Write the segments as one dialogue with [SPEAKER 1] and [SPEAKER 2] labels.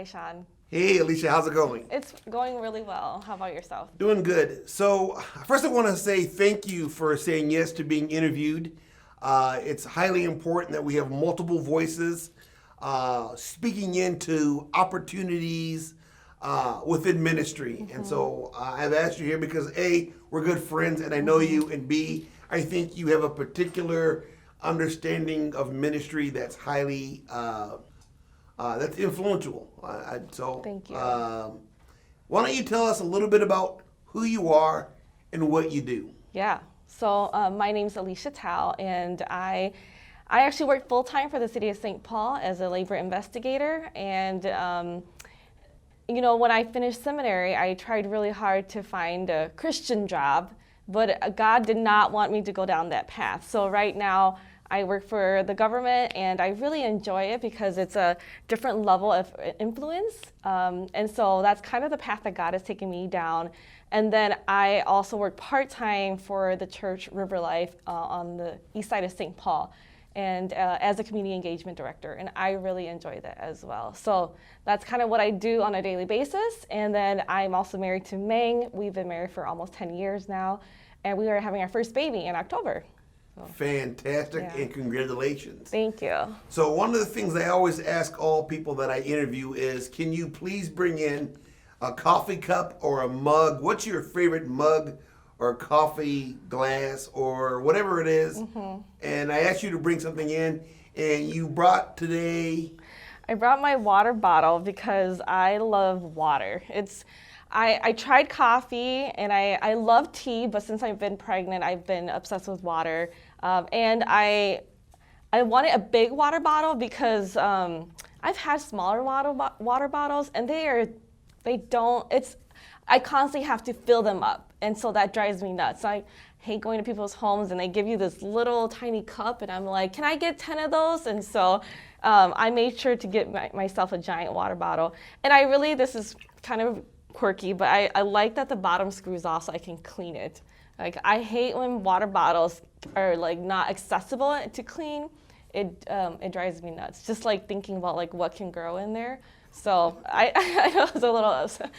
[SPEAKER 1] Sean.
[SPEAKER 2] Hey, Alicia, how's it going?
[SPEAKER 1] It's going really well. How about yourself?
[SPEAKER 2] Doing good. So, first I want to say thank you for saying yes to being interviewed. It's highly important that we have multiple voices speaking into opportunities within ministry. And so I've asked you here because A, we're good friends and I know you, and B, I think you have a particular understanding of ministry that's highly that's influential. So
[SPEAKER 1] Thank you.
[SPEAKER 2] Why don't you tell us a little bit about who you are and what you do?
[SPEAKER 1] Yeah. So my name's Alicia Tao, and I actually work full time for the city of St. Paul as a labor investigator. And when I finished seminary, I tried really hard to find a Christian job, but God did not want me to go down that path. So right now, I work for the government, and I really enjoy it because it's a different level of influence. And so that's kind of the path that God has taken me down. And then I also work part-time for the church River Life on the east side of St. Paul, and as a community engagement director. And I really enjoy that as well. So that's kind of what I do on a daily basis. And then I'm also married to Meng. We've been married for almost 10 years now, and we are having our first baby in October.
[SPEAKER 2] Fantastic,
[SPEAKER 1] Yeah.
[SPEAKER 2] And congratulations.
[SPEAKER 1] Thank you.
[SPEAKER 2] So one of the things I always ask all people that I interview is, can you please bring in a coffee cup or a mug? What's your favorite mug or coffee glass or whatever it is? And I asked you to bring something in, and you brought today...
[SPEAKER 1] I brought my water bottle because I love water. I tried coffee and I love tea, but since I've been pregnant, I've been obsessed with water. And I wanted a big water bottle because I've had smaller water bottles, and I constantly have to fill them up, and so that drives me nuts. So I hate going to people's homes and they give you this little tiny cup, and I'm like, can I get 10 of those? And so I made sure to get myself a giant water bottle. And this is kind of quirky, but I like that the bottom screws off so I can clean it. Like, I hate when water bottles are like not accessible to clean. It drives me nuts. Just like thinking about like what can grow in there. So I know it's a little upset.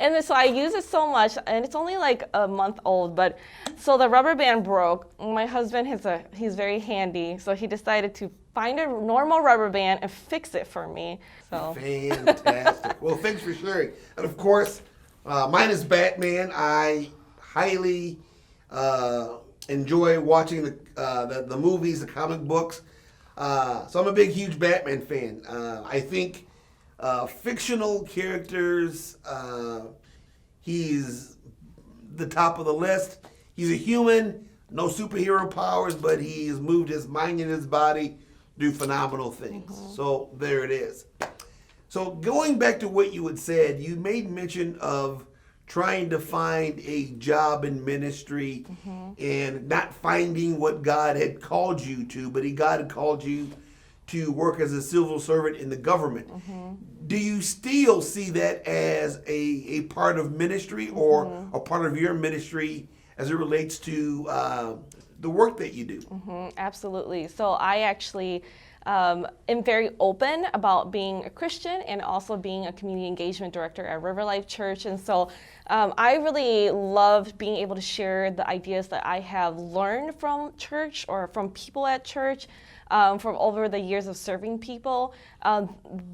[SPEAKER 1] And then, so I use it so much, and it's only like a month old, but so the rubber band broke. My husband he's very handy, so he decided to find a normal rubber band and fix it for me. So
[SPEAKER 2] Fantastic. Well, thanks for sharing. And of course, mine is Batman. I highly enjoy watching the movies, the comic books. So I'm a big, huge Batman fan. I think fictional characters, he's the top of the list. He's a human, no superhero powers, but he's moved his mind and his body, do phenomenal things. So there it is. So going back to what you had said, you made mention of trying to find a job in ministry and not finding what God had called you to, but God had called you to work as a civil servant in the government. Do you still see that as a part of ministry or a part of your ministry as it relates to the work that you do?
[SPEAKER 1] Absolutely. So I actually am very open about being a Christian and also being a community engagement director at River Life Church. And so I really love being able to share the ideas that I have learned from church or from people at church. From over the years of serving people,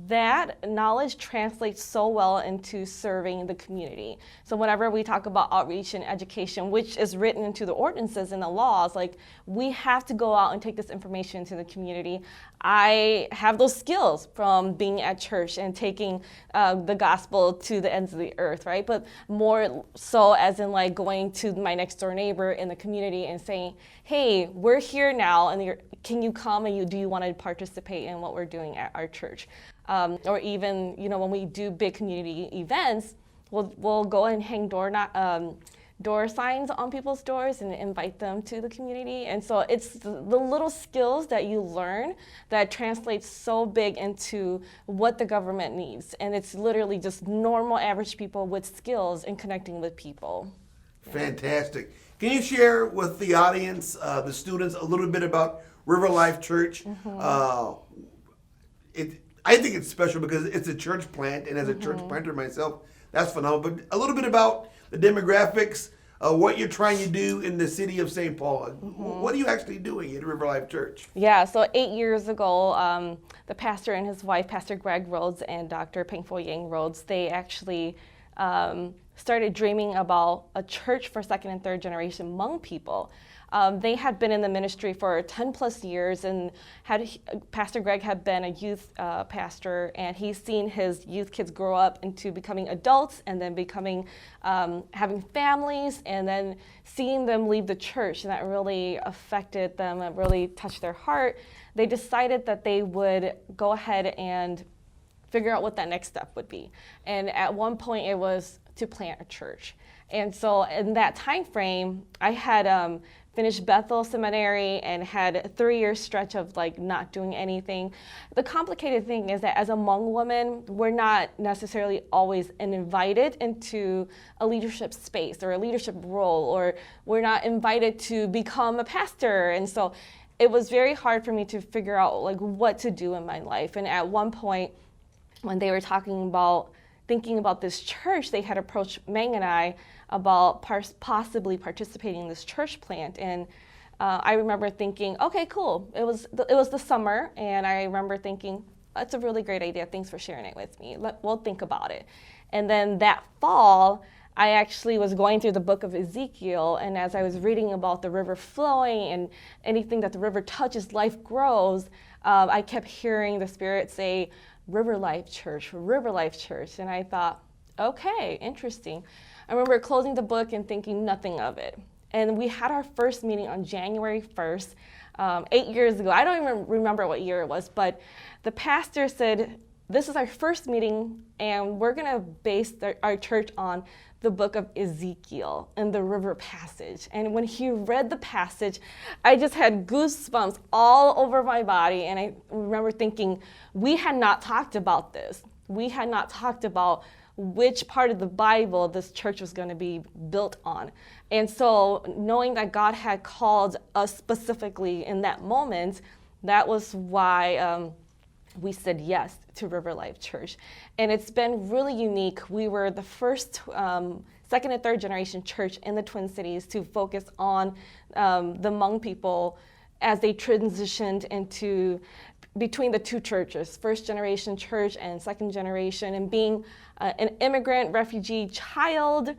[SPEAKER 1] that knowledge translates so well into serving the community. So whenever we talk about outreach and education, which is written into the ordinances and the laws, like, we have to go out and take this information to the community. I have those skills from being at church and taking the gospel to the ends of the earth, right? But more so as in like going to my next door neighbor in the community and saying, hey, we're here now, and can you come and do you want to participate in what we're doing at our church? Or even, when we do big community events, we'll go and hang door signs on people's doors and invite them to the community. And so it's the little skills that you learn that translates so big into what the government needs. And it's literally just normal, average people with skills in connecting with people.
[SPEAKER 2] Fantastic. Can you share with the audience, the students, a little bit about River Life Church? I think it's special because it's a church plant, and as a church planter myself, that's phenomenal. But a little bit about the demographics, what you're trying to do in the city of St. Paul. What are you actually doing at River Life Church?
[SPEAKER 1] Yeah, so 8 years ago, the pastor and his wife, Pastor Greg Rhodes and Dr. Pengfo Yang Rhodes, they actually started dreaming about a church for second and third generation Hmong people. They had been in the ministry for 10 plus years, and Pastor Greg had been a youth pastor, and he's seen his youth kids grow up into becoming adults and then becoming, having families, and then seeing them leave the church, and that really affected them, it really touched their heart. They decided that they would go ahead and figure out what that next step would be. And at one point it was to plant a church. And so in that time frame, I had finished Bethel Seminary and had a 3-year stretch of like not doing anything. The complicated thing is that as a Hmong woman, we're not necessarily always invited into a leadership space or a leadership role, or we're not invited to become a pastor. And so it was very hard for me to figure out like what to do in my life. And at one point, when they were thinking about this church, they had approached Meng and I about possibly participating in this church plant. And I remember thinking, okay, cool. It was the summer, and I remember thinking, that's a really great idea. Thanks for sharing it with me. We'll think about it. And then that fall, I actually was going through the book of Ezekiel, and as I was reading about the river flowing and anything that the river touches, life grows, I kept hearing the Spirit say, River Life Church, River Life Church. And I thought, okay, interesting. I remember closing the book and thinking nothing of it. And we had our first meeting on January 1st, 8 years ago. I don't even remember what year it was, but the pastor said, this is our first meeting, and we're going to base our church on the book of Ezekiel and the river passage. And when he read the passage, I just had goosebumps all over my body. And I remember thinking, we had not talked about this. We had not talked about which part of the Bible this church was going to be built on. And so knowing that God had called us specifically in that moment, that was why we said yes to River Life Church. And it's been really unique. We were the first second and third generation church in the Twin Cities to focus on the Hmong people as they transitioned into between the two churches, first generation church and second generation, and being an immigrant refugee child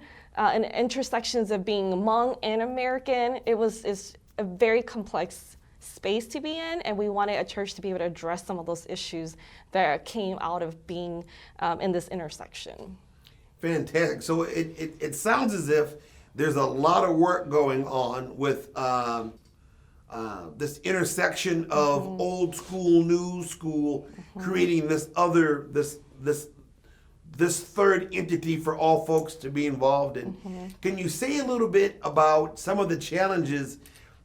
[SPEAKER 1] in intersections of being Hmong and American. It's a very complex space to be in, and we wanted a church to be able to address some of those issues that came out of being in this intersection.
[SPEAKER 2] Fantastic. So it sounds as if there's a lot of work going on with this intersection of old school, new school, creating this third entity for all folks to be involved in. Can you say a little bit about some of the challenges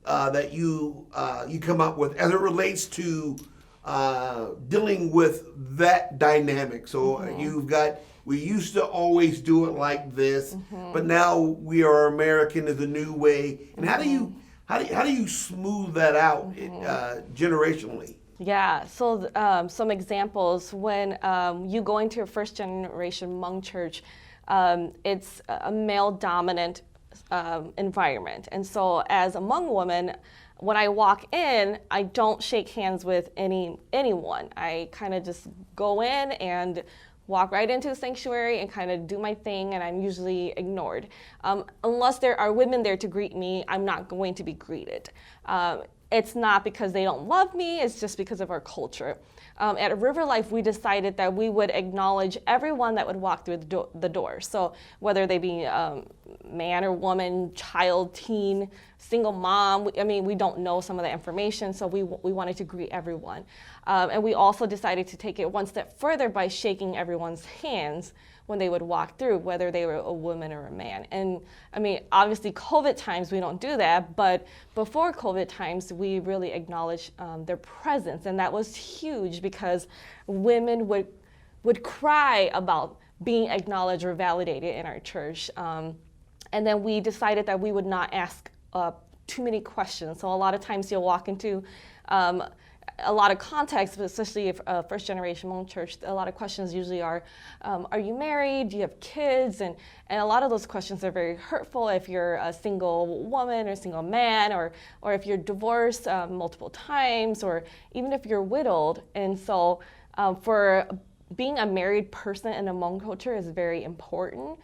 [SPEAKER 2] that you come up with as it relates to dealing with that dynamic? So you've got, we used to always do it like this, but now we are American is a new way. And how do you smooth that out generationally?
[SPEAKER 1] Yeah, so some examples. When you go into a first generation Hmong church, it's a male dominant environment. And so as a Hmong woman, when I walk in, I don't shake hands with anyone. I kind of just go in and walk right into the sanctuary and kind of do my thing, and I'm usually ignored. Unless there are women there to greet me, I'm not going to be greeted. It's not because they don't love me, it's just because of our culture. At River Life, we decided that we would acknowledge everyone that would walk through the door. So whether they be man or woman, child, teen, single mom, we don't know some of the information, so we wanted to greet everyone. And we also decided to take it one step further by shaking everyone's hands when they would walk through, whether they were a woman or a man. And obviously COVID times, we don't do that, but before COVID times, we really acknowledged their presence. And that was huge because women would cry about being acknowledged or validated in our church. And then we decided that we would not ask too many questions. So a lot of times you'll walk into a lot of context, but especially if first generation Hmong church, a lot of questions usually are you married? Do you have kids? And a lot of those questions are very hurtful if you're a single woman or single man, or if you're divorced multiple times, or even if you're widowed. And so for being a married person in a Hmong culture is very important.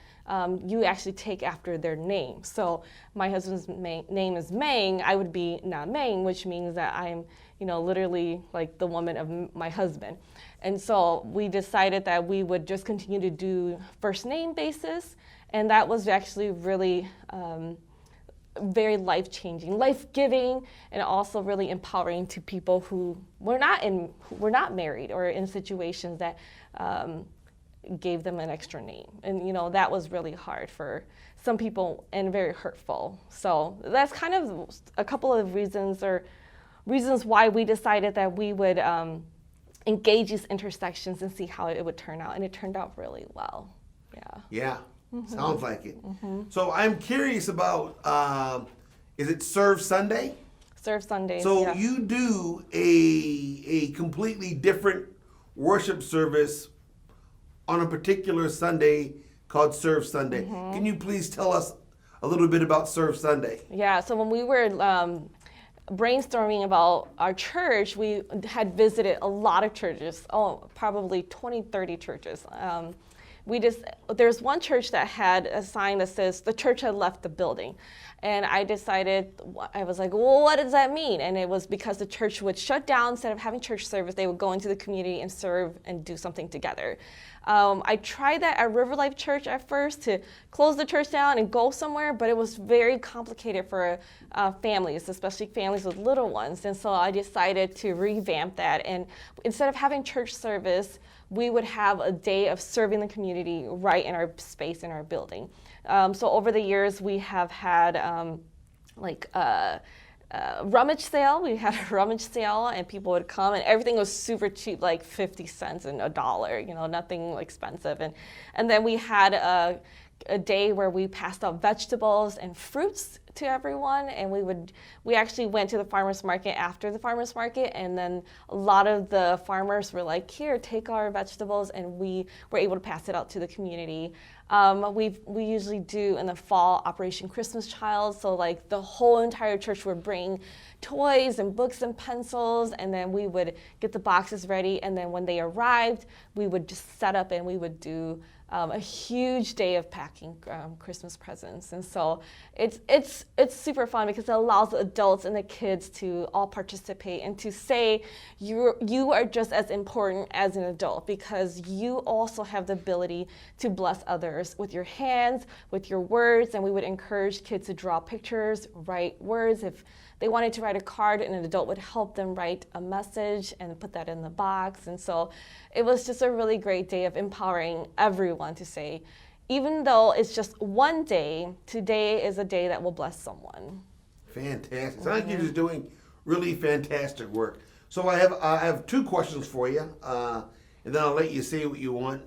[SPEAKER 1] You actually take after their name. So my husband's name is Mang. I would be Na Mang, which means that I'm, literally like the woman of my husband. And so we decided that we would just continue to do first name basis. And that was actually really very life-changing, life-giving, and also really empowering to people who were not married or in situations that gave them an extra name. And that was really hard for some people and very hurtful. So that's kind of a couple of reasons why we decided that we would engage these intersections and see how it would turn out. And it turned out really well.
[SPEAKER 2] Yeah. Sounds like it. So I'm curious about, is it Serve Sunday?
[SPEAKER 1] Serve Sundays.
[SPEAKER 2] So
[SPEAKER 1] yes.
[SPEAKER 2] you do a completely different worship service on a particular Sunday called Serve Sunday. Can you please tell us a little bit about Serve Sunday?
[SPEAKER 1] Yeah, so when we were brainstorming about our church, we had visited a lot of churches, probably 20, 30 churches. There's one church that had a sign that says the church had left the building. And I was like, well, what does that mean? And it was because the church would shut down. Instead of having church service, they would go into the community and serve and do something together. I tried that at River Life Church at first, to close the church down and go somewhere, but it was very complicated for families, especially families with little ones. And so I decided to revamp that. And instead of having church service, we would have a day of serving the community right in our space, in our building. So over the years, we have had rummage sale. We had a rummage sale, and people would come, and everything was super cheap, like 50 cents and $1, nothing expensive. And then we had a day where we passed out vegetables and fruits to everyone, and we actually went to the farmers market after the farmers market, and then a lot of the farmers were like, here, take our vegetables, and we were able to pass it out to the community. We usually do in the fall Operation Christmas Child, so like the whole entire church would bring toys and books and pencils, and then we would get the boxes ready, and then when they arrived, we would just set up and we would do a huge day of packing Christmas presents. And so it's super fun because it allows the adults and the kids to all participate and to say you are just as important as an adult, because you also have the ability to bless others with your hands, with your words. And we would encourage kids to draw pictures, write words. If they wanted to write a card, and an adult would help them write a message and put that in the box. And so it was just a really great day of empowering everyone to say, even though it's just one day, today is a day that will bless someone.
[SPEAKER 2] Fantastic. Sounds like you're just doing really fantastic work. So I have two questions for you, and then I'll let you say what you want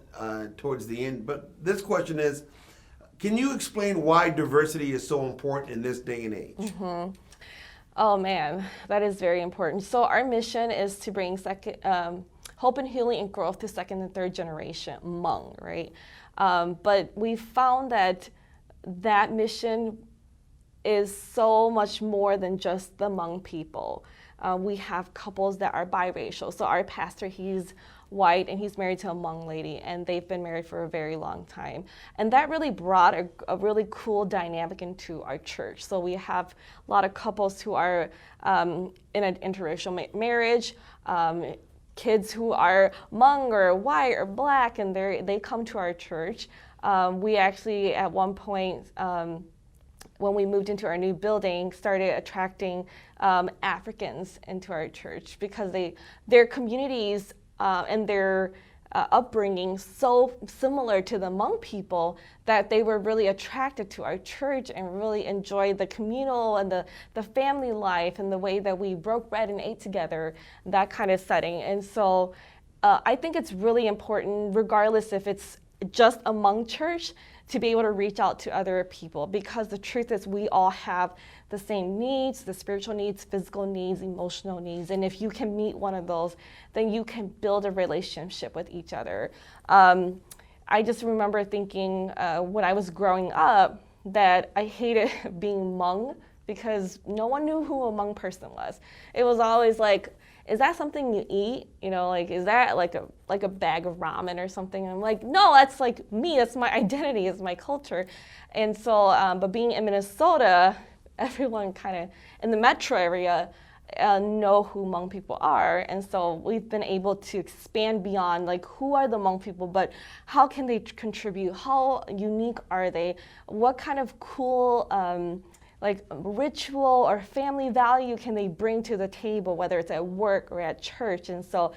[SPEAKER 2] towards the end. But this question is, can you explain why diversity is so important in this day and age?
[SPEAKER 1] Oh man, that is very important. So our mission is to bring hope and healing and growth to second and third generation Hmong, right? But we found that mission is so much more than just the Hmong people. We have couples that are biracial. So our pastor, he's white and he's married to a Hmong lady, and they've been married for a very long time. And that really brought a really cool dynamic into our church. So we have a lot of couples who are in an interracial marriage, kids who are Hmong or white or black, and they come to our church. We actually, at one point, when we moved into our new building, started attracting Africans into our church because their communities and their upbringing so similar to the Hmong people that they were really attracted to our church and really enjoyed the communal and the family life and the way that we broke bread and ate together, that kind of setting. And so I think it's really important, regardless if it's just a Hmong church, to be able to reach out to other people, because the truth is we all have the same needs, the spiritual needs, physical needs, emotional needs. And if you can meet one of those, then you can build a relationship with each other. I just remember thinking when I was growing up that I hated being Hmong, because no one knew who a Hmong person was. It was always like, is that something you eat? You know, like, is that like a bag of ramen or something? And I'm like, no, that's like me. That's my identity. It's my culture. And so, but being in Minnesota, everyone kind of in the metro area know who Hmong people are. And so we've been able to expand beyond like, who are the Hmong people, but how can they contribute? How unique are they? What kind of cool like ritual or family value can they bring to the table, whether it's at work or at church? And so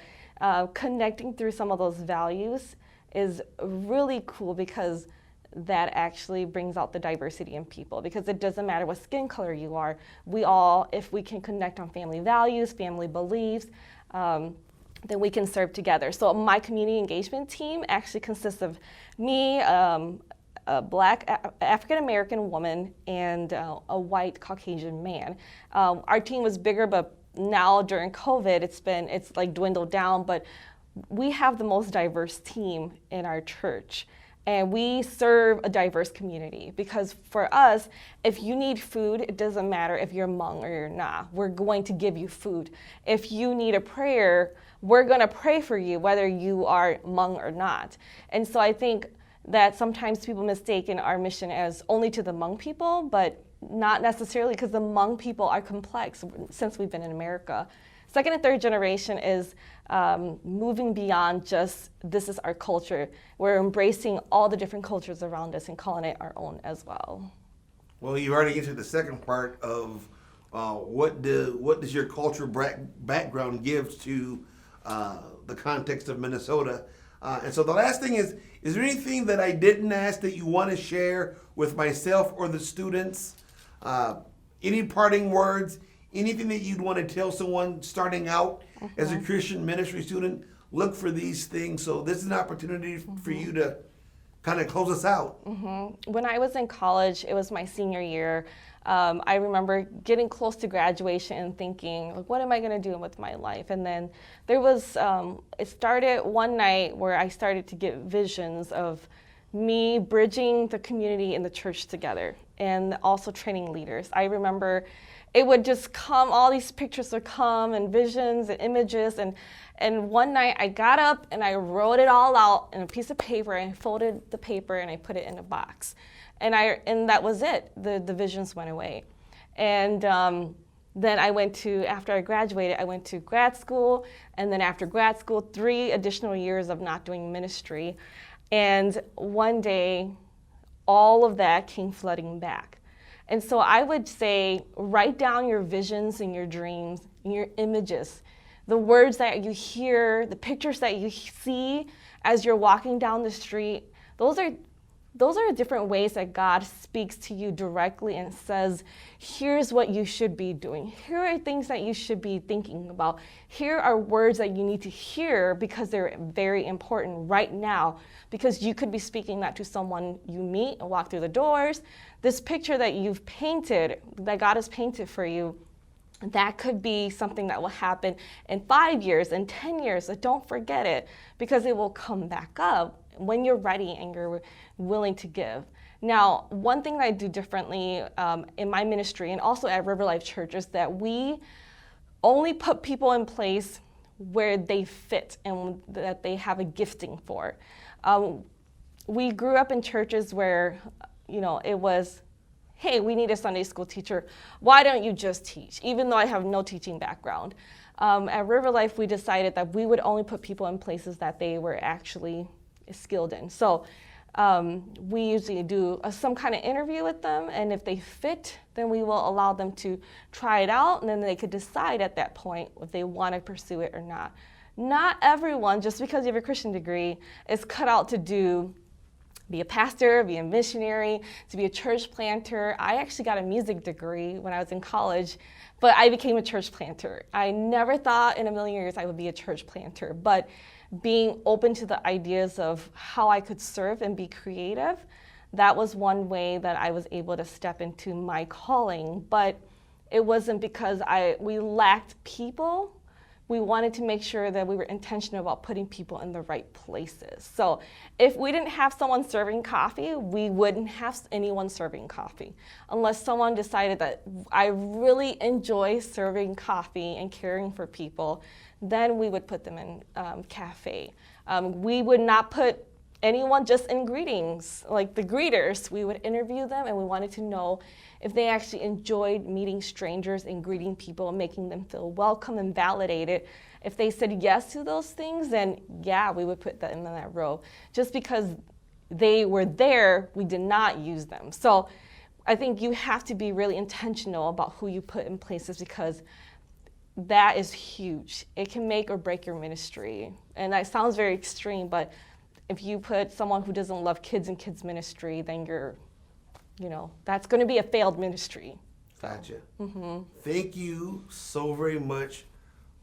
[SPEAKER 1] connecting through some of those values is really cool, because that actually brings out the diversity in people, because it doesn't matter what skin color you are. We all, if we can connect on family values, family beliefs, then we can serve together. So my community engagement team actually consists of me, a Black African-American woman, and a white Caucasian man. Our team was bigger, but now during COVID, it's like dwindled down, but we have the most diverse team in our church. And we serve a diverse community, because for us, if you need food, it doesn't matter if you're Hmong or you're not. We're going to give you food. If you need a prayer, we're going to pray for you, whether you are Hmong or not. And so I think that sometimes people mistaken our mission as only to the Hmong people, but not necessarily, because the Hmong people are complex since we've been in America. Second and third generation is moving beyond just this is our culture. We're embracing all the different cultures around us and calling it our own as well.
[SPEAKER 2] Well, you already answered the second part of what does your cultural background give to the context of Minnesota. And so the last thing is there anything that I didn't ask that you want to share with myself or the students? Any parting words? Anything that you'd want to tell someone starting out as a Christian ministry student? Look for these things. So this is an opportunity for you to kind of close us out.
[SPEAKER 1] When I was in college, it was my senior year. I remember getting close to graduation and thinking, like, what am I going to do with my life? And then there was, it started one night where I started to get visions of me bridging the community and the church together, and also training leaders. I remember it would just come, all these pictures would come, and visions and images, and one night I got up and I wrote it all out in a piece of paper, and I folded the paper and I put it in a box. And that was it. The visions went away. And then I went to, after I graduated, I went to grad school, and then after grad school, 3 additional years of not doing ministry. And one day, all of that came flooding back. And so I would say, write down your visions and your dreams and your images, the words that you hear, the pictures that you see as you're walking down the street. Those are different ways that God speaks to you directly and says, here's what you should be doing. Here are things that you should be thinking about. Here are words that you need to hear, because they're very important right now, because you could be speaking that to someone you meet and walk through the doors. This picture that you've painted, that God has painted for you, that could be something that will happen in 5 years, in 10 years. So don't forget it, because it will come back up when you're ready and you're willing to give. Now, one thing that I do differently in my ministry and also at River Life Church is that we only put people in place where they fit and that they have a gifting for. We grew up in churches where, it was, hey, we need a Sunday school teacher. Why don't you just teach? Even though I have no teaching background. At River Life, we decided that we would only put people in places that they were actually skilled in. So we usually do some kind of interview with them, and if they fit, then we will allow them to try it out, and then they could decide at that point if they want to pursue it or not. Not everyone, just because you have a Christian degree, is cut out to be a pastor, be a missionary, to be a church planter. I actually got a music degree when I was in college, but I became a church planter. I never thought in a million years I would be a church planter, but being open to the ideas of how I could serve and be creative, that was one way that I was able to step into my calling. But it wasn't because we lacked people. We wanted to make sure that we were intentional about putting people in the right places. So if we didn't have someone serving coffee, we wouldn't have anyone serving coffee. Unless someone decided that I really enjoy serving coffee and caring for people, then we would put them in cafe. We would not put anyone just in greetings, like the greeters. We would interview them, and we wanted to know if they actually enjoyed meeting strangers and greeting people and making them feel welcome and validated. If they said yes to those things, then yeah, we would put them in that row. Just because they were there, we did not use them. So I think you have to be really intentional about who you put in places, because that is huge. It can make or break your ministry. And that sounds very extreme, but if you put someone who doesn't love kids in kids ministry, then that's going to be a failed ministry.
[SPEAKER 2] Gotcha. Thank you so very much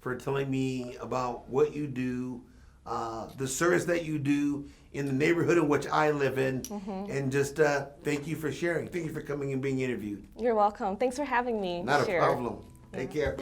[SPEAKER 2] for telling me about what you do, the service that you do in the neighborhood in which I live in, and just thank you for sharing. Thank you for coming and being interviewed.
[SPEAKER 1] You're welcome. Thanks for having me.
[SPEAKER 2] Not a problem. Take care.